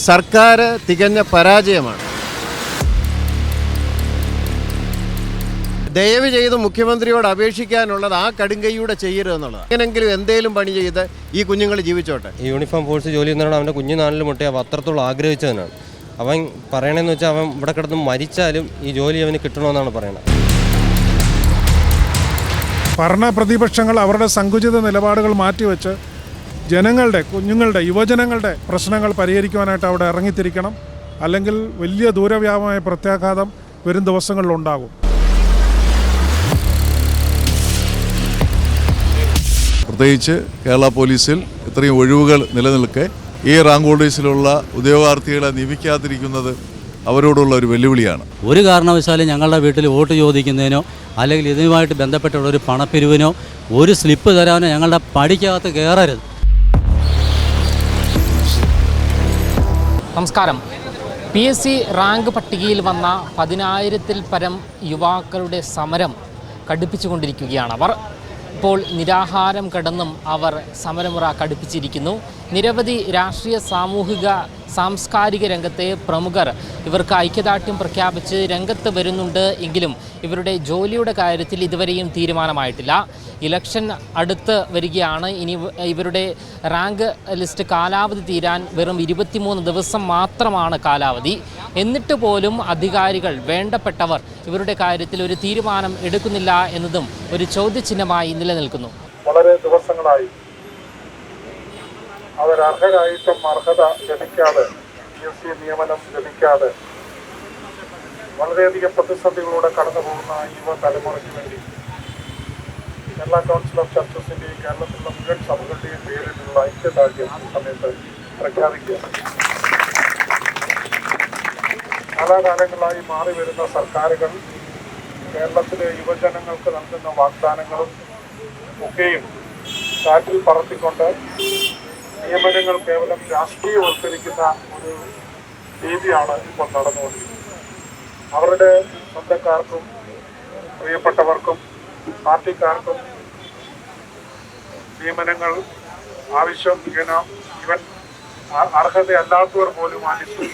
സർക്കാർ തികഞ്ഞ പരാജയമാണ്. ദയവ് ചെയ്ത് മുഖ്യമന്ത്രിയോട് അപേക്ഷിക്കാനുള്ളത് ആ കടുങ്കൈയൂടെ ചെയ്യരുതെന്നുള്ളത്. എങ്ങനെങ്കിലും എന്തേലും പണി ചെയ്ത് ഈ കുഞ്ഞുങ്ങൾ ജീവിച്ചോട്ടെ. ഈ യൂണിഫോം ഫോഴ്സ് ജോലി എന്നാണ് അവൻ്റെ കുഞ്ഞു നാളിൽ മുട്ടേ അവ അത്രത്തോളം ആഗ്രഹിച്ചതിനാണ്. അവൻ പറയണമെന്ന് വെച്ചാൽ അവൻ ഇവിടെ കിടന്ന് മരിച്ചാലും ഈ ജോലി അവന് കിട്ടണമെന്നാണ് പറയണത്. ഭരണ പ്രതിപക്ഷങ്ങൾ അവരുടെ സങ്കുചിത നിലപാടുകൾ മാറ്റിവെച്ച് ജനങ്ങളുടെ, കുഞ്ഞുങ്ങളുടെ, യുവജനങ്ങളുടെ പ്രശ്നങ്ങൾ പരിഹരിക്കുവാനായിട്ട് അവിടെ ഇറങ്ങിത്തിരിക്കണം. അല്ലെങ്കിൽ വലിയ ദൂരവ്യാപകമായ പ്രത്യാഘാതം വരും ദിവസങ്ങളിലുണ്ടാകും. പ്രത്യേകിച്ച് കേരള പോലീസിൽ ഇത്രയും ഒഴിവുകൾ നിലനിൽക്കെ ഈ റാങ്ക് ഹോൾഡേഴ്സിലുള്ള ഉദ്യോഗാർത്ഥികളെ നിയമിക്കാതിരിക്കുന്നത് അവരോടുള്ള ഒരു വെല്ലുവിളിയാണ്. ഒരു കാരണവശാലും ഞങ്ങളുടെ വീട്ടിൽ വോട്ട് ചോദിക്കുന്നതിനോ അല്ലെങ്കിൽ ഇതിനുമായിട്ട് ബന്ധപ്പെട്ടുള്ള ഒരു പണപ്പിരിവിനോ ഒരു സ്ലിപ്പ് തരാനോ ഞങ്ങളുടെ പടിക്കകത്ത് കയറരുത്. നമസ്കാരം. PSC റാങ്ക് പട്ടികയിൽ വന്ന 10,000-ൽ പരം യുവാക്കളുടെ സമരം കടുപ്പിച്ചുകൊണ്ടിരിക്കുകയാണ്. അവർ ഇപ്പോൾ നിരാഹാരം കിടന്നും അവർ സമരമുറ കടുപ്പിച്ചിരിക്കുന്നു. നിരവധി രാഷ്ട്രീയ, സാമൂഹിക, സാംസ്കാരിക രംഗത്തെ പ്രമുഖർ ഇവർക്ക് ഐക്യദാർഢ്യം പ്രഖ്യാപിച്ച് രംഗത്ത് വരുന്നുണ്ട്. എങ്കിലും ഇവരുടെ ജോലിയുടെ കാര്യത്തിൽ ഇതുവരെയും തീരുമാനമായിട്ടില്ല. ഇലക്ഷൻ അടുത്ത് വരികയാണ്. ഇനി ഇവരുടെ റാങ്ക് ലിസ്റ്റ് കാലാവധി തീരാൻ വെറും 23 ദിവസം മാത്രമാണ് കാലാവധി. എന്നിട്ട് പോലും അധികാരികൾ, വേണ്ടപ്പെട്ടവർ ഇവരുടെ കാര്യത്തിൽ ഒരു തീരുമാനം എടുക്കുന്നില്ല എന്നതും ഒരു ചോദ്യചിഹ്നമായി നിലനിൽക്കുന്നു. വളരെ ദിവസങ്ങളായി അവരർഹരായിട്ടും അർഹത ലഭിക്കാതെ, PSC നിയമനം ലഭിക്കാതെ വളരെയധികം പ്രതിസന്ധികളൂടെ കടന്നു പോകുന്ന യുവ തലമുറയ്ക്ക് വേണ്ടി കേരള കൗൺസിൽ ഓഫ് ചർച്ചസിൻ്റെയും കേരളത്തിലുള്ള മുഴുവൻ സഭകളുടെയും പേരിലുള്ള ഐക്യദാർഢ്യം ഈ സമയത്ത് പ്രഖ്യാപിക്കുക. കാലാകാലങ്ങളായി മാറി വരുന്ന സർക്കാരുകൾ കേരളത്തിലെ യുവജനങ്ങൾക്ക് നൽകുന്ന വാഗ്ദാനങ്ങളും ഒക്കെയും കാറ്റിൽ പറത്തിക്കൊണ്ട് നിയമനങ്ങൾ കേവലം രാഷ്ട്രീയവൽക്കരിക്കുന്ന ഒരു രീതിയാണ് ഇപ്പോൾ നടന്നുകൊണ്ടിരിക്കുന്നത്. അവരുടെ സ്വന്തക്കാർക്കും പ്രിയപ്പെട്ടവർക്കും പാർട്ടിക്കാർക്കും നിയമനങ്ങൾ ആവശ്യം ഇവൻ അർഹതയല്ലാത്തവർ പോലും ആ ലിസ്റ്റിൽ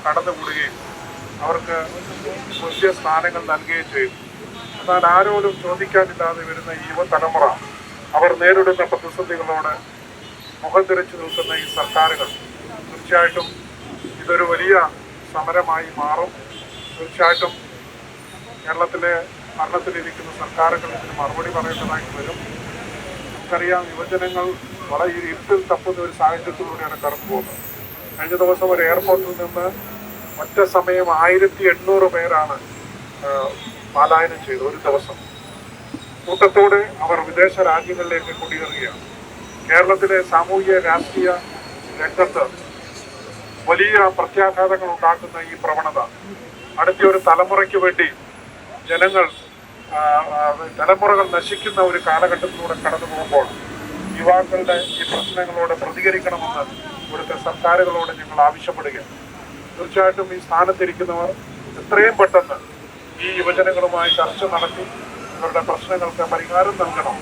കടന്നുകൂടുകയും അവർക്ക് മുഖ്യ സ്ഥാനങ്ങൾ നൽകുകയും ചെയ്തു. എന്നാൽ ആരോടും ചോദിക്കാനില്ലാതെ വരുന്ന ഈ യുവതലമുറ അവർ നേരിടുന്ന പ്രതിസന്ധികളോട് മുഖം തിരിച്ചു നിൽക്കുന്ന ഈ സർക്കാരുകൾ തീർച്ചയായിട്ടും ഇതൊരു വലിയ സമരമായി മാറും. തീർച്ചയായിട്ടും കേരളത്തിലെ ഭരണത്തിലിരിക്കുന്ന സർക്കാരുകൾ ഇതിന് മറുപടി പറയേണ്ടതായിട്ട് വരും. നമുക്കറിയാം, യുവജനങ്ങൾ വളരെ ഇരുട്ടിൽ തപ്പുന്ന ഒരു സാഹചര്യത്തിലൂടെയാണ് കടന്നു പോകുന്നത്. കഴിഞ്ഞ ദിവസം ഒരു എയർപോർട്ടിൽ നിന്ന് ഒറ്റ സമയം 1800 പേരാണ് പലായനം ചെയ്തത്. ഒരു ദിവസം കൂട്ടത്തോടെ അവർ വിദേശ രാജ്യങ്ങളിലേക്ക് കുടിയേറുകയാണ്. കേരളത്തിലെ സാമൂഹിക, രാഷ്ട്രീയ രംഗത്ത് വലിയ പ്രത്യാഘാതങ്ങൾ ഉണ്ടാക്കുന്ന ഈ പ്രവണത അടുത്ത ഒരു തലമുറയ്ക്ക് വേണ്ടി തലമുറകൾ നശിക്കുന്ന ഒരു കാലഘട്ടത്തിലൂടെ കടന്നു പോകുമ്പോൾ യുവാക്കളുടെ ഈ പ്രശ്നങ്ങളോട് പ്രതികരിക്കണമെന്ന് ഇവിടുത്തെ സർക്കാരുകളോട് ഞങ്ങൾ ആവശ്യപ്പെടുകയാണ്. തീർച്ചയായിട്ടും ഈ സ്ഥാനത്തിരിക്കുന്നവർ എത്രയും പെട്ടെന്ന് ഈ യുവജനങ്ങളുമായി ചർച്ച നടത്തി ഇവരുടെ പ്രശ്നങ്ങൾക്ക് പരിഹാരം നൽകണം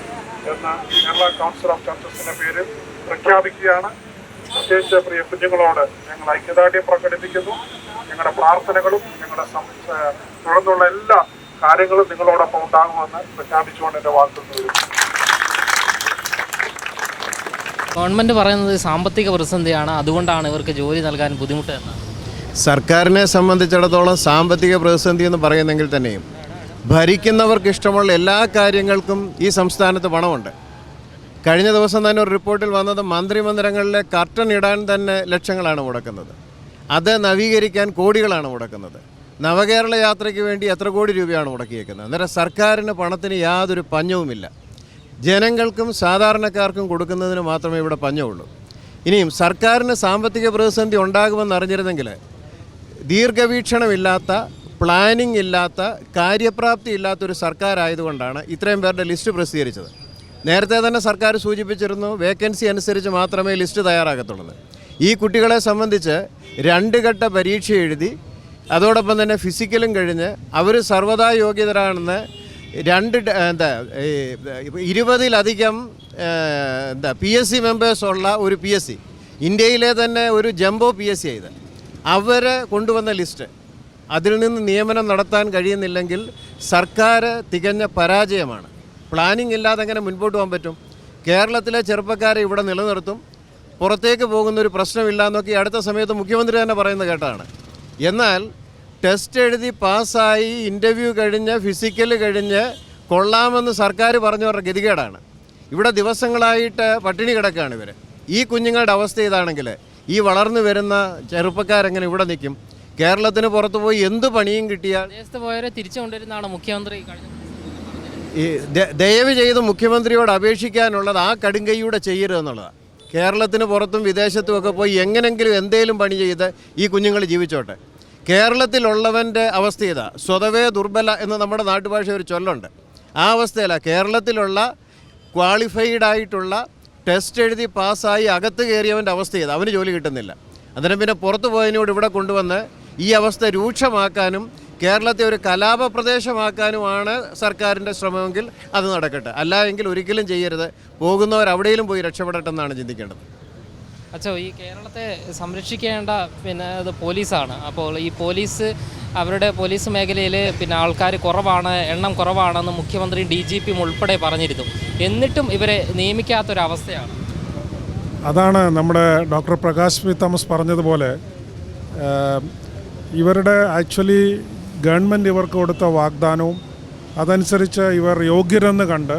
എന്ന് കേരള കൗൺസിൽ ഓഫ് ചർച്ചസിന്റെ പേരിൽ പ്രഖ്യാപിക്കുകയാണ്. പ്രത്യേകിച്ച് പ്രിയ കുഞ്ഞുങ്ങളോട് ഞങ്ങൾ ഐക്യദാർഢ്യം പ്രകടിപ്പിക്കുന്നു. ഞങ്ങളുടെ പ്രാർത്ഥനകളും ഞങ്ങളുടെ തുടർന്നുള്ള എല്ലാ കാര്യങ്ങളും നിങ്ങളോടൊപ്പം ഉണ്ടാകുമെന്ന് പ്രഖ്യാപിച്ചുകൊണ്ട് എൻ്റെ വാക്കുകൾ വരും. ഗവൺമെൻറ് പറയുന്നത് സാമ്പത്തിക പ്രതിസന്ധിയാണ്, അതുകൊണ്ടാണ് ഇവർക്ക് ജോലി നൽകാൻ ബുദ്ധിമുട്ട് എന്നാണ്. സർക്കാരിനെ സംബന്ധിച്ചിടത്തോളം സാമ്പത്തിക പ്രതിസന്ധി എന്ന് പറയുന്നെങ്കിൽ തന്നെയും ഭരിക്കുന്നവർക്ക് ഇഷ്ടമുള്ള എല്ലാ കാര്യങ്ങൾക്കും ഈ സംസ്ഥാനത്ത് പണമുണ്ട്. കഴിഞ്ഞ ദിവസം തന്നെ ഒരു റിപ്പോർട്ടിൽ വന്നത് മന്ത്രിമന്ദിരങ്ങളിലെ കർട്ടൻ ഇടാൻ തന്നെ ലക്ഷങ്ങളാണ് മുടക്കുന്നത്. അത് നവീകരിക്കാൻ കോടികളാണ് മുടക്കുന്നത്. നവകേരള യാത്രയ്ക്ക് വേണ്ടി എത്ര കോടി രൂപയാണ് മുടക്കിയേക്കുന്നത്. അന്നേരം സർക്കാരിന് പണത്തിന് യാതൊരു പഞ്ഞവുമില്ല. ജനങ്ങൾക്കും സാധാരണക്കാർക്കും കൊടുക്കുന്നതിന് മാത്രമേ ഇവിടെ പഞ്ഞമുള്ളൂ. ഇനിയും സർക്കാരിന് സാമ്പത്തിക പ്രതിസന്ധി ഉണ്ടാകുമെന്ന് അറിഞ്ഞിരുന്നെങ്കിൽ ദീർഘവീക്ഷണമില്ലാത്ത, പ്ലാനിംഗ് ഇല്ലാത്ത, കാര്യപ്രാപ്തി ഇല്ലാത്തൊരു സർക്കാരായതുകൊണ്ടാണ് ഇത്രയും പേരുടെ ലിസ്റ്റ് പ്രസിദ്ധീകരിച്ചത്. നേരത്തെ തന്നെ സർക്കാർ സൂചിപ്പിച്ചിരുന്നു, വേക്കൻസി അനുസരിച്ച് മാത്രമേ ലിസ്റ്റ് തയ്യാറാകത്തുള്ളൂ. ഈ കുട്ടികളെ സംബന്ധിച്ച് 2 ഘട്ട പരീക്ഷ എഴുതി അതോടൊപ്പം തന്നെ ഫിസിക്കലും കഴിഞ്ഞ് അവർ സർവ്വതാ യോഗ്യതരാണെന്ന് 20-ലധികം PSC മെമ്പേഴ്സുള്ള ഒരു PSC ഇന്ത്യയിലെ തന്നെ ഒരു ജംബോ PSC ഇത്. അവരെ കൊണ്ടുവന്ന ലിസ്റ്റ്, അതിൽ നിന്ന് നിയമനം നടത്താൻ കഴിയുന്നില്ലെങ്കിൽ സർക്കാർ തികഞ്ഞ പരാജയമാണ്. പ്ലാനിംഗ് ഇല്ലാതെ എങ്ങനെ മുൻപോട്ട് പോകാൻ പറ്റും? കേരളത്തിലെ ചെറുപ്പക്കാരെ ഇവിടെ നിലനിർത്തും, പുറത്തേക്ക് പോകുന്നൊരു പ്രശ്നമില്ല എന്നൊക്കെ അടുത്ത സമയത്ത് മുഖ്യമന്ത്രി തന്നെ പറയുന്നത് കേട്ടാണ്. എന്നാൽ ടെസ്റ്റ് എഴുതി പാസ്സായി ഇൻ്റർവ്യൂ കഴിഞ്ഞ് ഫിസിക്കൽ കഴിഞ്ഞ് കൊള്ളാമെന്ന് സർക്കാർ പറഞ്ഞവരുടെ ഗതികേടാണ്. ഇവിടെ ദിവസങ്ങളായിട്ട് പട്ടിണി കിടക്കുകയാണ് ഇവർ. ഈ കുഞ്ഞുങ്ങളുടെ അവസ്ഥ ഇതാണെങ്കിൽ ഈ വളർന്നു വരുന്ന ചെറുപ്പക്കാരെങ്ങനെ ഇവിടെ നിൽക്കും? കേരളത്തിന് പുറത്ത് പോയി എന്ത് പണിയും കിട്ടിയാൽ പോയവരെ തിരിച്ചു കൊണ്ടുവരുന്നതാണ് മുഖ്യമന്ത്രി ഈ ദയവ് ചെയ്ത് മുഖ്യമന്ത്രിയോട് അപേക്ഷിക്കാനുള്ളത് ആ കടുങ്കൈയൂടെ ചെയ്യരുതെന്നുള്ളതാണ്. കേരളത്തിന് പുറത്തും വിദേശത്തുമൊക്കെ പോയി എങ്ങനെങ്കിലും എന്തേലും പണി ചെയ്ത് ഈ കുഞ്ഞുങ്ങൾ ജീവിച്ചോട്ടെ. കേരളത്തിലുള്ളവൻ്റെ അവസ്ഥ ഇതാ, സ്വതവേ ദുർബല എന്ന് നമ്മുടെ നാട്ടുഭാഷ ഒരു ചൊല്ലുണ്ട്. ആ അവസ്ഥയല്ല. കേരളത്തിലുള്ള ക്വാളിഫൈഡ് ആയിട്ടുള്ള ടെസ്റ്റ് എഴുതി പാസ്സായി അകത്ത് കയറിയവൻ്റെ അവസ്ഥ ചെയ്ത് അവന് ജോലി കിട്ടുന്നില്ല. അന്നേരം പിന്നെ പുറത്തു പോയതിനോട് ഇവിടെ കൊണ്ടുവന്ന് ഈ അവസ്ഥ രൂക്ഷമാക്കാനും കേരളത്തെ ഒരു കലാപ പ്രദേശമാക്കാനുമാണ് സർക്കാരിൻ്റെ ശ്രമമെങ്കിൽ അത് നടക്കട്ടെ. അല്ല എങ്കിൽ ഒരിക്കലും ചെയ്യരുത്. പോകുന്നവർ അവിടെയും പോയി രക്ഷപ്പെടട്ടെന്നാണ് ചിന്തിക്കേണ്ടത്. അച്ഛോ, ഈ കേരളത്തെ സംരക്ഷിക്കേണ്ട ഇത് പോലീസാണ്. അപ്പോൾ ഈ അവരുടെ പോലീസ് മേഖലയിൽ ആൾക്കാർ കുറവാണ്, എണ്ണം കുറവാണെന്ന് മുഖ്യമന്ത്രിയും DGPയും ഉൾപ്പെടെ പറഞ്ഞിരുന്നു. എന്നിട്ടും ഇവരെ നിയമിക്കാത്തൊരവസ്ഥയാണ്. അതാണ് നമ്മുടെ ഡോക്ടർ പ്രകാശ് പി തോമസ് പറഞ്ഞതുപോലെ, ഇവരുടെ ആക്ച്വലി ഗവൺമെൻറ് ഇവർക്ക് കൊടുത്ത വാഗ്ദാനവും അതനുസരിച്ച് ഇവർ യോഗ്യരെന്ന് കണ്ട്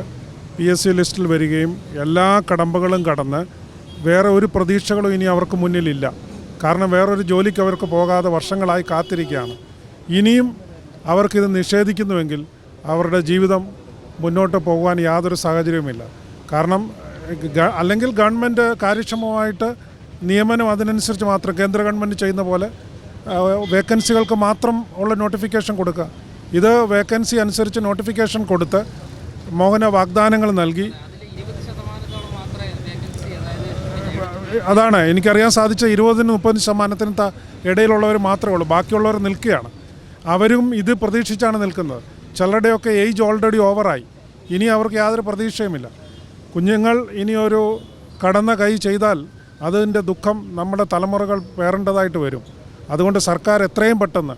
PSC ലിസ്റ്റിൽ വരികയും എല്ലാ കടമ്പകളും കടന്ന് വേറെ ഒരു പ്രതീക്ഷകളും ഇനി അവർക്ക് മുന്നിലില്ല. കാരണം വേറൊരു ജോലിക്ക് അവർക്ക് പോകാതെ വർഷങ്ങളായി കാത്തിരിക്കുകയാണ്. ഇനിയും അവർക്കിത് നിഷേധിക്കുന്നുവെങ്കിൽ അവരുടെ ജീവിതം മുന്നോട്ട് പോകുവാൻ യാതൊരു സാഹചര്യവുമില്ല. കാരണം അല്ലെങ്കിൽ ഗവൺമെൻറ് കാര്യക്ഷമമായിട്ട് നിയമനം അതിനനുസരിച്ച് മാത്രം കേന്ദ്ര ഗവൺമെൻറ് ചെയ്യുന്ന പോലെ വേക്കൻസികൾക്ക് മാത്രം ഉള്ള നോട്ടിഫിക്കേഷൻ കൊടുക്കുക. ഇത് വേക്കൻസി അനുസരിച്ച് നോട്ടിഫിക്കേഷൻ കൊടുത്ത് മോഹന വാഗ്ദാനങ്ങൾ നൽകി. അതാണ് എനിക്കറിയാൻ സാധിച്ച 20-30% ഇടയിലുള്ളവർ മാത്രമേ ഉള്ളൂ. ബാക്കിയുള്ളവർ നിൽക്കുകയാണ്. അവരും ഇത് പ്രതീക്ഷിച്ചാണ് നിൽക്കുന്നത്. ചിലരുടെയൊക്കെ ഏജ് ഓൾറെഡി ഓവറായി. ഇനി അവർക്ക് യാതൊരു പ്രതീക്ഷയുമില്ല. കുഞ്ഞുങ്ങൾ ഇനിയൊരു കടന്ന കൈ ചെയ്താൽ അതിൻ്റെ ദുഃഖം നമ്മുടെ തലമുറകൾ പേറേണ്ടതായിട്ട് വരും. അതുകൊണ്ട് സർക്കാർ എത്രയും പെട്ടെന്ന്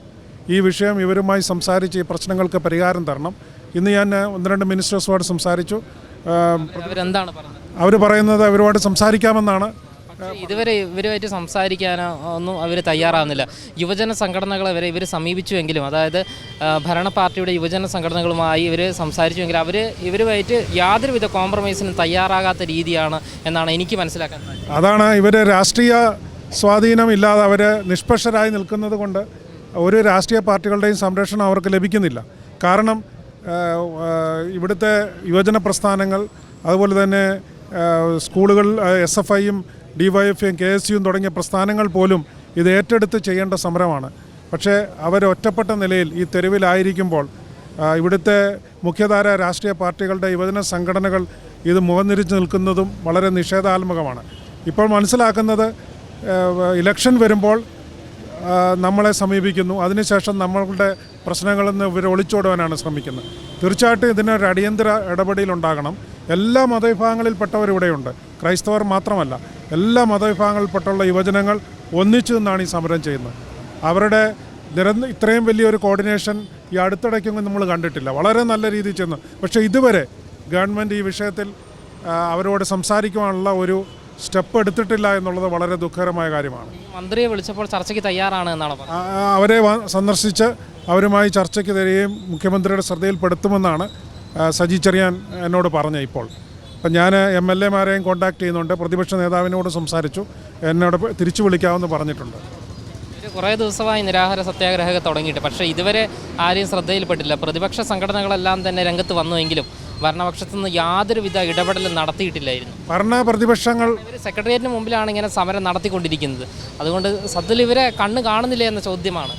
ഈ വിഷയം ഇവരുമായി സംസാരിച്ച് ഈ പ്രശ്നങ്ങൾക്ക് പരിഹാരം തരണം. ഇന്ന് ഞാൻ 1-2 മിനിസ്റ്റേഴ്സുമായിട്ട് സംസാരിച്ചു. അവർ പറയുന്നത് അവരുമായിട്ട് സംസാരിക്കാമെന്നാണ്. ഇതുവരെ ഇവരുമായിട്ട് സംസാരിക്കാനോ ഒന്നും അവർ തയ്യാറാവുന്നില്ല. യുവജന സംഘടനകളെ വരെ ഇവർ സമീപിച്ചുവെങ്കിലും, അതായത് ഭരണ പാർട്ടിയുടെ യുവജന സംഘടനകളുമായി ഇവർ സംസാരിച്ചുവെങ്കിലും ഇവരുമായിട്ട് യാതൊരുവിധ കോംപ്രമൈസിനും തയ്യാറാകാത്ത രീതിയാണ് എന്നാണ് എനിക്ക് മനസ്സിലാക്കാൻ സാധിച്ചത്. അതാണ് ഇവർ രാഷ്ട്രീയ സ്വാധീനമില്ലാതെ അവർ നിഷ്പക്ഷരായി നിൽക്കുന്നത് കൊണ്ട് ഒരു രാഷ്ട്രീയ പാർട്ടികളുടെയും സംരക്ഷണം അവർക്ക് ലഭിക്കുന്നില്ല. കാരണം ഇവിടുത്തെ യുവജന പ്രസ്ഥാനങ്ങൾ, അതുപോലെ തന്നെ സ്കൂളുകൾ, SFIയും DYFയും KSUവും തുടങ്ങിയ പ്രസ്ഥാനങ്ങൾ പോലും ഇത് ഏറ്റെടുത്ത് ചെയ്യേണ്ട സമരമാണ്. പക്ഷേ അവരൊറ്റപ്പെട്ട നിലയിൽ ഈ തെരുവിലായിരിക്കുമ്പോൾ ഇവിടുത്തെ മുഖ്യധാര രാഷ്ട്രീയ പാർട്ടികളുടെ യുവജന സംഘടനകൾ ഇത് മുഖംതിരിച്ച് നിൽക്കുന്നതും വളരെ നിഷേധാത്മകമാണ്. ഇപ്പോൾ മനസ്സിലാക്കുന്നത് ഇലക്ഷൻ വരുമ്പോൾ നമ്മളെ സമീപിക്കുന്നു, അതിനുശേഷം നമ്മളുടെ പ്രശ്നങ്ങളിൽ നിന്ന് ഇവർ ഒളിച്ചോടുവാനാണ് ശ്രമിക്കുന്നത്. തീർച്ചയായിട്ടും ഇതിനൊരു അടിയന്തര ഇടപെടലുണ്ടാകണം. എല്ലാ മതവിഭാഗങ്ങളിൽപ്പെട്ടവരിവിടെയുണ്ട്, ക്രൈസ്തവർ മാത്രമല്ല. എല്ലാ മതവിഭാഗങ്ങളിൽപ്പെട്ടുള്ള യുവജനങ്ങൾ ഒന്നിച്ചു നിന്നാണ് ഈ സമരം ചെയ്യുന്നത്. അവരുടെ ഇത്രയും വലിയൊരു കോർഡിനേഷൻ ഈ അടുത്തിടയ്ക്കൊന്നും നമ്മൾ കണ്ടിട്ടില്ല. വളരെ നല്ല രീതിയിൽ ചെന്നു. പക്ഷേ ഇതുവരെ ഗവൺമെൻറ് ഈ വിഷയത്തിൽ അവരോട് സംസാരിക്കുവാനുള്ള ഒരു സ്റ്റെപ്പ് എടുത്തിട്ടില്ല എന്നുള്ളത് വളരെ ദുഃഖകരമായ കാര്യമാണ്. മന്ത്രിയെ വിളിച്ചപ്പോൾ ചർച്ചയ്ക്ക് തയ്യാറാണ് എന്നാണ് പറഞ്ഞത്. അവരെ സന്ദർശിച്ച് അവരുമായി ചർച്ചയ്ക്ക് തരികയും മുഖ്യമന്ത്രിയുടെ ശ്രദ്ധയിൽപ്പെടുത്തുമെന്നാണ് സജി ചെറിയാൻ എന്നോട് പറഞ്ഞത്. ഇപ്പോൾ അപ്പം ഞാൻ MLA-മാരെയും കോൺടാക്ട് ചെയ്യുന്നുണ്ട്. പ്രതിപക്ഷ നേതാവിനോട് സംസാരിച്ചു, എന്നോട് തിരിച്ചു വിളിക്കാമെന്ന് പറഞ്ഞിട്ടുണ്ട്. കുറേ ദിവസമായി നിരാഹാര സത്യാഗ്രഹമൊക്കെ തുടങ്ങിയിട്ട്, പക്ഷേ ഇതുവരെ ആരെയും ശ്രദ്ധയിൽപ്പെട്ടില്ല. പ്രതിപക്ഷ സംഘടനകളെല്ലാം തന്നെ രംഗത്ത് വന്നുവെങ്കിലും ഭരണപക്ഷത്തു നിന്ന് യാതൊരുവിധ ഇടപെടലും നടത്തിയിട്ടില്ലായിരുന്നു. പ്രതിപക്ഷങ്ങൾ സെക്രട്ടേറിയറ്റിന് മുമ്പിലാണ് ഇങ്ങനെ സമരം നടത്തിക്കൊണ്ടിരിക്കുന്നത്. അതുകൊണ്ട് സത്യത്തിൽ ഇവരെ കണ്ണ് കാണുന്നില്ല എന്ന ചോദ്യമാണ്.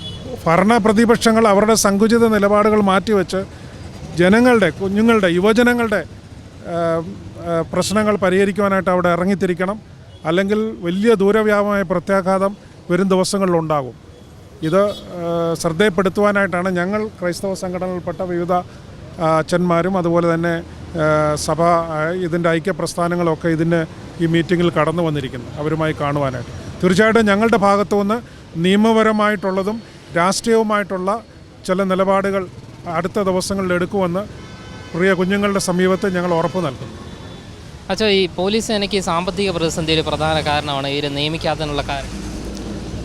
പ്രതിപക്ഷങ്ങൾ അവരുടെ സങ്കുചിത നിലപാടുകൾ മാറ്റിവെച്ച് ജനങ്ങളുടെ, കുഞ്ഞുങ്ങളുടെ, യുവജനങ്ങളുടെ പ്രശ്നങ്ങൾ പരിഹരിക്കുവാനായിട്ട് അവിടെ ഇറങ്ങിത്തിരിക്കണം. അല്ലെങ്കിൽ വലിയ ദൂരവ്യാപകമായ പ്രത്യാഘാതം വരും ദിവസങ്ങളിലുണ്ടാകും. ഇത് ശ്രദ്ധയിൽപ്പെടുത്തുവാനായിട്ടാണ് ഞങ്ങൾ ക്രൈസ്തവ സംഘടനയിൽപ്പെട്ട വിവിധ അച്ഛന്മാരും അതുപോലെ തന്നെ സഭ, ഇതിൻ്റെ ഐക്യപ്രസ്ഥാനങ്ങളൊക്കെ ഇതിന് ഈ മീറ്റിങ്ങിൽ കടന്നു വന്നിരിക്കുന്നത് അവരുമായി കാണുവാനായിട്ട്. തീർച്ചയായിട്ടും ഞങ്ങളുടെ ഭാഗത്തുനിന്ന് നിയമപരമായിട്ടുള്ളതും രാഷ്ട്രീയവുമായിട്ടുള്ള ചില നിലപാടുകൾ അടുത്ത ദിവസങ്ങളിൽ എടുക്കുമെന്ന് പ്രിയ കുഞ്ഞുങ്ങളുടെ സമീപത്ത് ഞങ്ങൾ ഉറപ്പ് നൽകുന്നു. അച്ഛാ, ഈ പോലീസ് സേനയ്ക്ക് സാമ്പത്തിക പ്രതിസന്ധി ഒരു പ്രധാന കാരണമാണ് ഇവരെ നിയമിക്കാത്തതിനുള്ള കാരണം.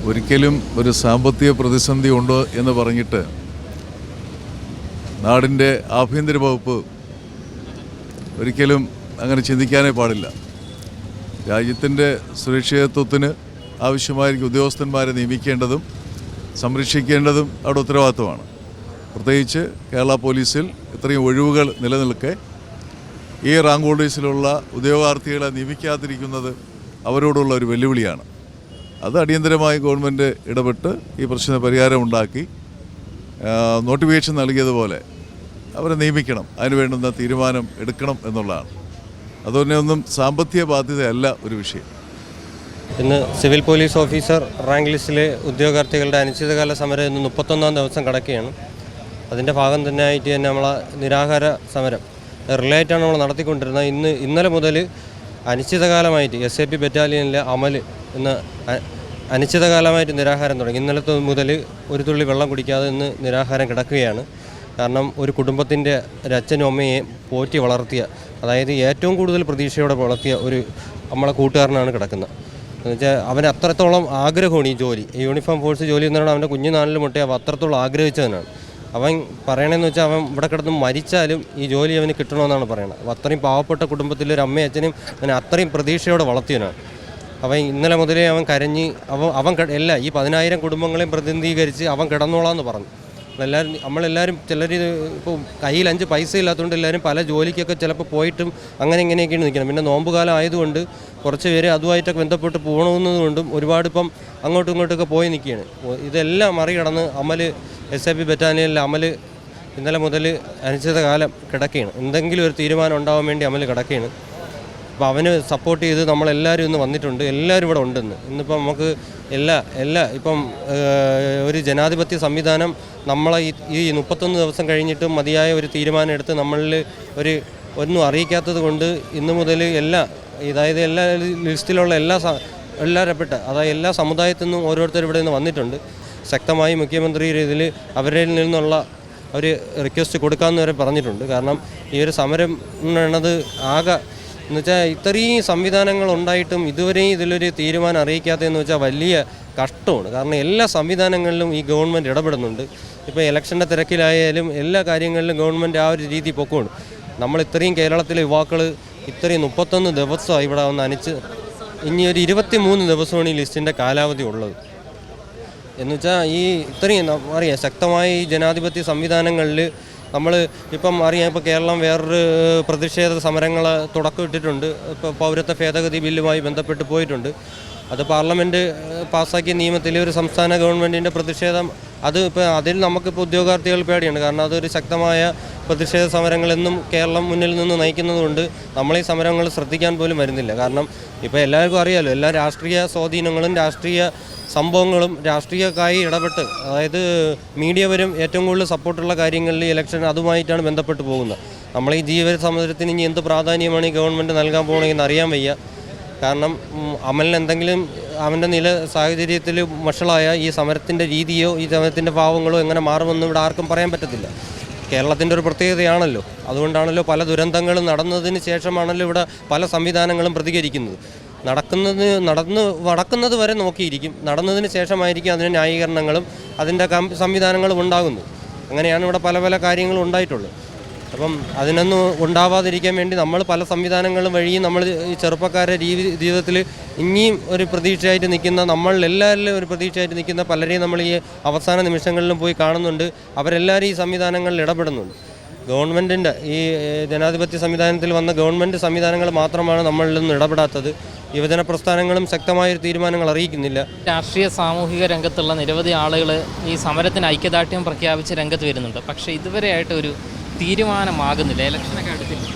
ഒരിക്കലും ഒരു സാമ്പത്തിക പ്രതിസന്ധി ഉണ്ടോ എന്ന് പറഞ്ഞിട്ട് നാടിൻ്റെ ആഭ്യന്തര വകുപ്പ് ഒരിക്കലും അങ്ങനെ ചിന്തിക്കാനേ പാടില്ല. രാജ്യത്തിൻ്റെ സുരക്ഷിതത്വത്തിന് ആവശ്യമായിരിക്കും ഉദ്യോഗസ്ഥന്മാരെ നിയമിക്കേണ്ടതും സംരക്ഷിക്കേണ്ടതും അവിടെ ഉത്തരവാദിത്വമാണ്. പ്രത്യേകിച്ച് കേരള പോലീസിൽ ഇത്രയും ഒഴിവുകൾ നിലനിൽക്കെ ഈ റാങ്ക് ഹോൾഡേഴ്സിലുള്ള ഉദ്യോഗാർത്ഥികളെ നിയമിക്കാതിരിക്കുന്നത് അവരോടുള്ള ഒരു വെല്ലുവിളിയാണ്. അത് അടിയന്തരമായി ഗവൺമെൻറ് ഇടപെട്ട് ഈ പ്രശ്ന പരിഹാരമുണ്ടാക്കി നോട്ടിഫിക്കേഷൻ നൽകിയതുപോലെ അവരെ നിയമിക്കണം, അതിന് വേണ്ടുന്ന തീരുമാനം എടുക്കണം എന്നുള്ളതാണ്. അതുപോലെ ഒന്നും സാമ്പത്തിക ബാധ്യതയല്ല ഒരു വിഷയം. ഇന്ന് സിവിൽ പോലീസ് ഓഫീസർ റാങ്ക് ലിസ്റ്റിലെ ഉദ്യോഗാർത്ഥികളുടെ അനിശ്ചിതകാല സമരം ഇന്ന് 31-ാം ദിവസം കടക്കുകയാണ്. അതിൻ്റെ ഭാഗം തന്നെ ആയിട്ട് തന്നെ നമ്മളെ നിരാഹാര സമരം റിലേറ്റാണ് നമ്മൾ നടത്തിക്കൊണ്ടിരുന്നത്. ഇന്നലെ മുതൽ അനിശ്ചിതകാലമായിട്ട് SAP ബറ്റാലിയനിലെ അമൽ ഇന്ന് അനിശ്ചിതകാലമായിട്ട് നിരാഹാരം തുടങ്ങി. ഇന്നലത്തെ മുതൽ ഒരു തുള്ളി വെള്ളം കുടിക്കാതെ ഇന്ന് നിരാഹാരം കിടക്കുകയാണ്. കാരണം ഒരു കുടുംബത്തിൻ്റെ അച്ഛനും അമ്മയെ പോറ്റി വളർത്തിയ, അതായത് ഏറ്റവും കൂടുതൽ പ്രതീക്ഷയോടെ വളർത്തിയ ഒരു നമ്മളെ കൂട്ടുകാരനാണ് കിടക്കുന്നത്. എന്നുവെച്ചാൽ അവന് അത്രത്തോളം ആഗ്രഹമാണ് ഈ ജോലി, ഈ യൂണിഫോം ഫോഴ്സ് ജോലി എന്നാണ് അവൻ്റെ കുഞ്ഞു നാളിൽ മുട്ടേ അവൻ അത്രത്തോളം ആഗ്രഹിച്ചതിനാണ്. അവൻ പറയണമെന്ന് വെച്ചാൽ അവൻ ഇവിടെ കിടന്ന് മരിച്ചാലും ഈ ജോലി അവന് കിട്ടണമെന്നാണ് പറയുന്നത്. അപ്പോൾ അത്രയും പാവപ്പെട്ട കുടുംബത്തിലെ ഒരു അമ്മയും അച്ഛനും അവനെ അത്രയും പ്രതീക്ഷയോടെ വളർത്തിയവനാണ്. അവൻ ഇന്നലെ മുതലേ അവൻ കരഞ്ഞ് അവൻ എല്ലാ ഈ 10,000 കുടുംബങ്ങളെയും പ്രതിനിധീകരിച്ച് അവൻ കിടന്നോളാമെന്ന് പറഞ്ഞു. നമ്മളെല്ലാവരും ചിലർ ഇപ്പോൾ കയ്യിൽ 5 പൈസ ഇല്ലാത്തതുകൊണ്ട് എല്ലാവരും പല ജോലിക്കൊക്കെ ചിലപ്പോൾ പോയിട്ടും അങ്ങനെ ഇങ്ങനെയൊക്കെയാണ് നിൽക്കണം. പിന്നെ നോമ്പുകാലം ആയതുകൊണ്ട് കുറച്ച് പേര് അതുമായിട്ടൊക്കെ ബന്ധപ്പെട്ട് പോകണമെന്നതുകൊണ്ടും ഒരുപാട് ഇപ്പം അങ്ങോട്ടും ഇങ്ങോട്ടൊക്കെ പോയി നിൽക്കുകയാണ്. ഇതെല്ലാം മറികടന്ന് അമൽ SAP ബറ്റാലിയനിലെ അമൽ ഇന്നലെ മുതൽ അനിശ്ചിതകാലം കിടക്കുകയാണ്. എന്തെങ്കിലും ഒരു തീരുമാനം ഉണ്ടാവാൻ വേണ്ടി അമൽ കിടക്കുകയാണ്. അപ്പോൾ അവന് സപ്പോർട്ട് ചെയ്ത് നമ്മളെല്ലാവരും ഇന്ന് വന്നിട്ടുണ്ട്. എല്ലാവരും ഇവിടെ ഉണ്ടെന്ന്. ഇന്നിപ്പം നമുക്ക് ഇപ്പം ഒരു ജനാധിപത്യ സംവിധാനം നമ്മളെ ഈ 31 ദിവസം കഴിഞ്ഞിട്ടും മതിയായ ഒരു തീരുമാനം എടുത്ത് നമ്മളിൽ ഒന്നും അറിയിക്കാത്തത് കൊണ്ട് ഇന്ന് മുതൽ അതായത് എല്ലാ ലിസ്റ്റിലുള്ള എല്ലാവരെപ്പെട്ട അതായത് എല്ലാ സമുദായത്തിൽ നിന്നും ഓരോരുത്തർ ഇവിടെ നിന്ന് വന്നിട്ടുണ്ട്. ശക്തമായി മുഖ്യമന്ത്രി ഇതിൽ അവരിൽ നിന്നുള്ള ഒരു റിക്വസ്റ്റ് കൊടുക്കാമെന്ന് വരെ പറഞ്ഞിട്ടുണ്ട്. കാരണം ഈ ഒരു സമരം എന്നത് ആകെ എന്നുവെച്ചാൽ ഇത്രയും സംവിധാനങ്ങൾ ഉണ്ടായിട്ടും ഇതുവരെയും ഇതിലൊരു തീരുമാനം അറിയിക്കാത്തതെന്ന് വെച്ചാൽ വലിയ കഷ്ടമാണ്. കാരണം എല്ലാ സംവിധാനങ്ങളിലും ഈ ഗവൺമെൻറ് ഇടപെടുന്നുണ്ട്. ഇപ്പോൾ ഇലക്ഷൻ്റെ തിരക്കിലായാലും എല്ലാ കാര്യങ്ങളിലും ഗവൺമെൻറ് ആ ഒരു രീതി പൊക്കമാണ്. നമ്മൾ ഇത്രയും കേരളത്തിലെ യുവാക്കൾ ഇത്രയും 31 ദിവസമായി ഇവിടെ വന്ന് ഇനി ഒരു 23 ദിവസമാണ് ഈ ലിസ്റ്റിൻ്റെ കാലാവധി ഉള്ളത്. എന്നുവെച്ചാൽ ഈ ഇത്രയും അറിയാം ശക്തമായ ഈ ജനാധിപത്യ സംവിധാനങ്ങളിൽ നമ്മൾ ഇപ്പം അറിയാം. ഇപ്പോൾ കേരളം വേറൊരു പ്രതിഷേധ സമരങ്ങൾ തുടക്കം ഇട്ടിട്ടുണ്ട്. ഇപ്പോൾ പൗരത്വ ഭേദഗതി ബില്ലുമായി ബന്ധപ്പെട്ട് പോയിട്ടുണ്ട്. അത് പാർലമെൻറ്റ് പാസ്സാക്കിയ നിയമത്തിൽ ഒരു സംസ്ഥാന ഗവൺമെൻറ്റിൻ്റെ പ്രതിഷേധം അതിൽ നമുക്കിപ്പോൾ ഉദ്യോഗാർത്ഥികൾ പേടിയുണ്ട്. കാരണം അതൊരു ശക്തമായ പ്രതിഷേധ സമരങ്ങളെന്നും കേരളം മുന്നിൽ നിന്ന് നയിക്കുന്നതുകൊണ്ട് നമ്മളീ സമരങ്ങൾ ശ്രദ്ധിക്കാൻ പോലും വരുന്നില്ല. കാരണം ഇപ്പോൾ എല്ലാവർക്കും അറിയാമല്ലോ, എല്ലാ രാഷ്ട്രീയ സ്വാധീനങ്ങളും രാഷ്ട്രീയ സംഭവങ്ങളും രാഷ്ട്രീയക്കായി ഇടപെട്ട്, അതായത് മീഡിയ വരും ഏറ്റവും കൂടുതൽ സപ്പോർട്ടുള്ള കാര്യങ്ങളിൽ ഇലക്ഷൻ അതുമായിട്ടാണ് ബന്ധപ്പെട്ട് പോകുന്നത്. നമ്മൾ ഈ ജീവന സമരത്തിന് ഇനി എന്ത് പ്രാധാന്യമാണ് ഈ ഗവൺമെൻറ് നൽകാൻ പോകണമെന്ന് അറിയാൻ വയ്യ. കാരണം അമലിന് എന്തെങ്കിലും അവൻ്റെ സാഹചര്യത്തിൽ വഷളായ ഈ സമരത്തിൻ്റെ രീതിയോ ഈ സമരത്തിൻ്റെ ഭാവങ്ങളോ എങ്ങനെ മാറുമെന്ന് ഇവിടെ ആർക്കും പറയാൻ പറ്റത്തില്ല. കേരളത്തിൻ്റെ ഒരു പ്രത്യേകതയാണല്ലോ. അതുകൊണ്ടാണല്ലോ പല ദുരന്തങ്ങളും നടന്നതിന് ശേഷമാണല്ലോ ഇവിടെ പല സംവിധാനങ്ങളും പ്രതികരിക്കുന്നത്. നടക്കുന്നത് വരെ നോക്കിയിരിക്കും, നടന്നതിന് ശേഷമായിരിക്കും അതിന് ന്യായീകരണങ്ങളും അതിൻ്റെ സംവിധാനങ്ങളും ഉണ്ടാകുന്നു. അങ്ങനെയാണ് ഇവിടെ പല പല കാര്യങ്ങളും ഉണ്ടായിട്ടുള്ളത്. അപ്പം അതിനൊന്നും ഉണ്ടാവാതിരിക്കാൻ വേണ്ടി നമ്മൾ പല സംവിധാനങ്ങളും വഴിയും നമ്മൾ ഈ ചെറുപ്പക്കാരുടെ ജീവിതത്തിൽ ഇനിയും ഒരു പ്രതീക്ഷയായിട്ട് നിൽക്കുന്ന, നമ്മളെല്ലാവരിലും ഒരു പ്രതീക്ഷയായിട്ട് നിൽക്കുന്ന പലരെയും നമ്മൾ ഈ അവസാന നിമിഷങ്ങളിലും പോയി കാണുന്നുണ്ട്. അവരെല്ലാവരും ഈ സംവിധാനങ്ങളിൽ ഇടപെടുന്നുണ്ട്. ഗവൺമെൻറ്റിൻ്റെ ഈ ജനാധിപത്യ സംവിധാനത്തിൽ വന്ന ഗവൺമെൻറ് സംവിധാനങ്ങൾ മാത്രമാണ് നമ്മളിൽ നിന്ന് ഇടപെടാത്തത്. യുവജന പ്രസ്ഥാനങ്ങളും ശക്തമായൊരു തീരുമാനങ്ങൾ അറിയിക്കുന്നില്ല. രാഷ്ട്രീയ സാമൂഹിക രംഗത്തുള്ള നിരവധി ആളുകൾ ഈ സമരത്തിന് ഐക്യദാർഢ്യം പ്രഖ്യാപിച്ച് രംഗത്ത് വരുന്നുണ്ട്. പക്ഷേ ഇതുവരെയായിട്ട് ഒരു തീരുമാനമാകുന്നില്ല. ഇലക്ഷനൊക്കെ അടുത്തില്ല.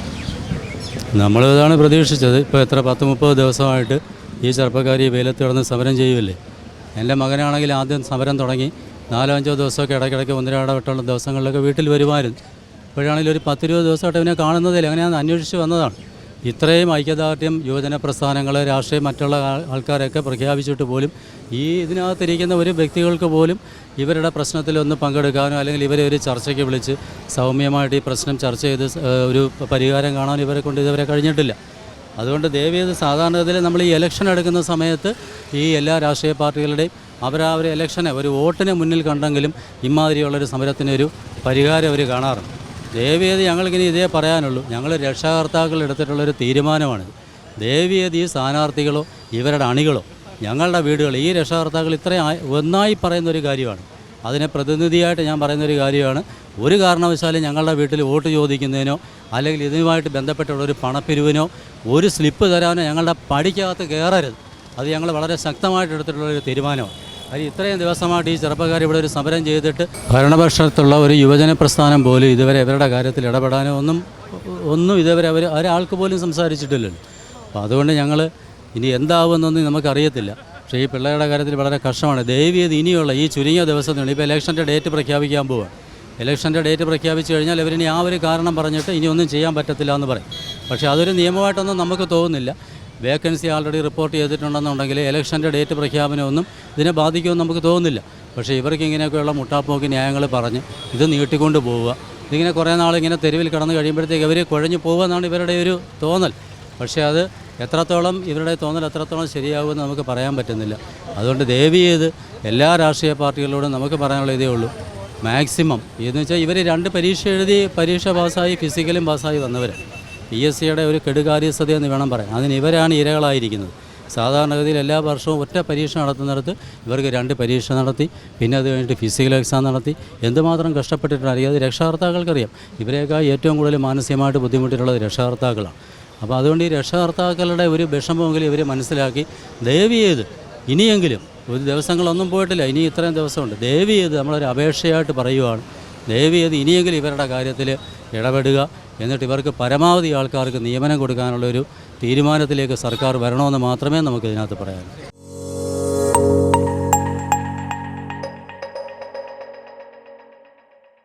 നമ്മളിതാണ് പ്രതീക്ഷിച്ചത്. ഇപ്പോൾ എത്ര 10-30 ദിവസമായിട്ട് ഈ ചെറുപ്പക്കാരി വെയിലത്ത് കിടന്ന് സമരം ചെയ്യുമല്ലേ. എൻ്റെ മകനാണെങ്കിൽ ആദ്യം സമരം തുടങ്ങി 4-5 ദിവസമൊക്കെ ഇടയ്ക്കിടയ്ക്ക് 1-2 വട്ടമുള്ള ദിവസങ്ങളിലൊക്കെ വീട്ടിൽ വരുമായിരുന്നു. ഇപ്പോഴാണെങ്കിലും ഒരു 10-20 ദിവസമായിട്ട് ഇവനെ കാണുന്നതില്ല. അങ്ങനെയാണ് അന്വേഷിച്ച് വന്നതാണ്. ഇത്രയും ഐക്യദാർഢ്യം യുവജന പ്രസ്ഥാനങ്ങൾ, രാഷ്ട്രീയ മറ്റുള്ള ആൾക്കാരൊക്കെ പ്രഖ്യാപിച്ചിട്ട് പോലും ഈ ഇതിനകത്തിരിക്കുന്ന ഒരു വ്യക്തികൾക്ക് പോലും ഇവരുടെ പ്രശ്നത്തിലൊന്ന് പങ്കെടുക്കാനോ അല്ലെങ്കിൽ ഇവരെ ഒരു ചർച്ചയ്ക്ക് വിളിച്ച് സൗമ്യമായിട്ട് ഈ പ്രശ്നം ചർച്ച ചെയ്ത് ഒരു പരിഹാരം കാണാൻ ഇവരെ കൊണ്ട് ഇതുവരെ കഴിഞ്ഞിട്ടില്ല. അതുകൊണ്ട് ദയവേത് സാധാരണഗതിയിൽ നമ്മൾ ഈ ഇലക്ഷൻ എടുക്കുന്ന സമയത്ത് ഈ എല്ലാ രാഷ്ട്രീയ പാർട്ടികളുടെയും അവരവരെ ഇലക്ഷനെ ഒരു വോട്ടിനെ മുന്നിൽ കണ്ടെങ്കിലും ഇമാതിരിയുള്ളൊരു സമരത്തിനൊരു പരിഹാരം അവർ കാണാറുണ്ട്. ദയവേത് ഞങ്ങൾക്കിനി ഇതേ പറയാനുള്ളൂ, ഞങ്ങൾ രക്ഷാകർത്താക്കൾ എടുത്തിട്ടുള്ളൊരു തീരുമാനമാണിത്. ദയവേത് ഈ സ്ഥാനാർത്ഥികളോ ഇവരുടെ അണികളോ ഞങ്ങളുടെ വീടുകൾ ഈ രക്ഷാകർത്താക്കൾ ഇത്രയും ഒന്നായി പറയുന്നൊരു കാര്യമാണ്. അതിനെ പ്രതിനിധിയായിട്ട് ഞാൻ പറയുന്നൊരു കാര്യമാണ്. ഒരു കാരണവശാലും ഞങ്ങളുടെ വീട്ടിൽ വോട്ട് ചോദിക്കുന്നതിനോ അല്ലെങ്കിൽ ഇതുമായിട്ട് ബന്ധപ്പെട്ടുള്ളൊരു പണപ്പിരിവിനോ ഒരു സ്ലിപ്പ് തരാനോ ഞങ്ങളുടെ പടിക്കകത്ത് കയറരുത്. അത് ഞങ്ങൾ വളരെ ശക്തമായിട്ട് എടുത്തിട്ടുള്ളൊരു തീരുമാനമാണ്. അത് ഇത്രയും ദിവസമായിട്ട് ഈ ചെറുപ്പക്കാർ ഇവിടെ ഒരു സമരം ചെയ്തിട്ട് ഭരണപക്ഷത്തുള്ള ഒരു യുവജന പ്രസ്ഥാനം പോലും ഇതുവരെ ഇവരുടെ കാര്യത്തിൽ ഇടപെടാനോ ഒന്നും ഇതുവരെ ഒരാൾക്ക് പോലും സംസാരിച്ചിട്ടില്ലല്ലോ. അപ്പോൾ അതുകൊണ്ട് ഞങ്ങൾ ഇനി എന്താവുമെന്നൊന്നും നമുക്കറിയത്തില്ല. പക്ഷേ ഈ പിള്ളേരുടെ കാര്യത്തിൽ വളരെ കഷ്ടമാണ്. ദയവേത് ഇനിയുള്ള ഈ ചുരുങ്ങിയ ദിവസത്തിനുള്ളിൽ ഇപ്പോൾ ഇലക്ഷൻ്റെ ഡേറ്റ് പ്രഖ്യാപിക്കാൻ പോവുകയാണ്. ഇലക്ഷൻ്റെ ഡേറ്റ് പ്രഖ്യാപിച്ചു കഴിഞ്ഞാൽ ഇവരിനി ആ ഒരു കാരണം പറഞ്ഞിട്ട് ഇനി ഒന്നും ചെയ്യാൻ പറ്റത്തില്ല എന്ന് പറയും. പക്ഷേ അതൊരു നിയമമായിട്ടൊന്നും നമുക്ക് തോന്നുന്നില്ല. വേക്കൻസി ആൾറെഡി റിപ്പോർട്ട് ചെയ്തിട്ടുണ്ടെന്നുണ്ടെങ്കിൽ ഇലക്ഷൻ്റെ ഡേറ്റ് പ്രഖ്യാപനമൊന്നും ഇതിനെ ബാധിക്കുമെന്ന് നമുക്ക് തോന്നുന്നില്ല. പക്ഷേ ഇവർക്ക് ഇങ്ങനെയൊക്കെയുള്ള മുട്ടാപ്പോക്ക് ന്യായങ്ങൾ പറഞ്ഞ് ഇത് നീട്ടിക്കൊണ്ട് പോവുക, ഇതിങ്ങനെ കുറേ നാളിങ്ങനെ തെരുവിൽ കടന്നു കഴിയുമ്പോഴത്തേക്ക് ഇവർ കുഴഞ്ഞു പോകുക എന്നാണ് ഇവരുടെ ഒരു തോന്നൽ. പക്ഷേ അത് എത്രത്തോളം ഇവരുടെ തോന്നൽ എത്രത്തോളം ശരിയാകുമെന്ന് നമുക്ക് പറയാൻ പറ്റുന്നില്ല. അതുകൊണ്ട് ദയവ് ചെയ്ത് എല്ലാ രാഷ്ട്രീയ പാർട്ടികളോടും നമുക്ക് പറയാനുള്ള ഇതേ ഉള്ളൂ, മാക്സിമം എന്ന് വെച്ചാൽ ഇവർ 2 പരീക്ഷ എഴുതി പരീക്ഷ പാസ്സായി ഫിസിക്കലും പാസ്സായി വന്നവർ PSCയുടെ ഒരു കെടുകാര്യസ്ഥതയെന്ന് വേണം പറയാൻ. അതിന് ഇവരാണ് ഇരകളായിരിക്കുന്നത്. സാധാരണഗതിയിൽ എല്ലാ വർഷവും ഒറ്റ പരീക്ഷ നടത്തുന്നിടത്ത് ഇവർക്ക് 2 പരീക്ഷ നടത്തി, പിന്നെ അത് കഴിഞ്ഞിട്ട് ഫിസിക്കൽ എക്സാം നടത്തി. എന്തുമാത്രം കഷ്ടപ്പെട്ടിട്ടുണ്ടറിയാം. അത് രക്ഷാകർത്താക്കൾക്കറിയാം. ഇവരെയൊക്കെ ഏറ്റവും കൂടുതൽ മാനസികമായിട്ട് ബുദ്ധിമുട്ടിയിട്ടുള്ളത് രക്ഷാകർത്താക്കളാണ്. അപ്പോൾ അതുകൊണ്ട് ഈ രക്ഷാകർത്താക്കളുടെ ഒരു വിഷമമെങ്കിലും ഇവർ മനസ്സിലാക്കി ദയവ് ചെയ്ത് ഇനിയെങ്കിലും ഒരു ദിവസങ്ങളൊന്നും പോയിട്ടില്ല, ഇനി ഇത്രയും ദിവസമുണ്ട്, ദയവ് ചെയ്ത് നമ്മളൊരു അപേക്ഷയായിട്ട് പറയുവാണ്. ദയവ് ചെയ്ത് ഇനിയെങ്കിലും ഇവരുടെ കാര്യത്തിൽ ഇടപെടുക. എന്നിട്ട് ഇവർക്ക് പരമാവധി ആൾക്കാർക്ക് നിയമനം കൊടുക്കാനുള്ളൊരു തീരുമാനത്തിലേക്ക് സർക്കാർ വരണമെന്ന് മാത്രമേ നമുക്ക് ഇതിനകത്ത് പറയാനുള്ളൂ.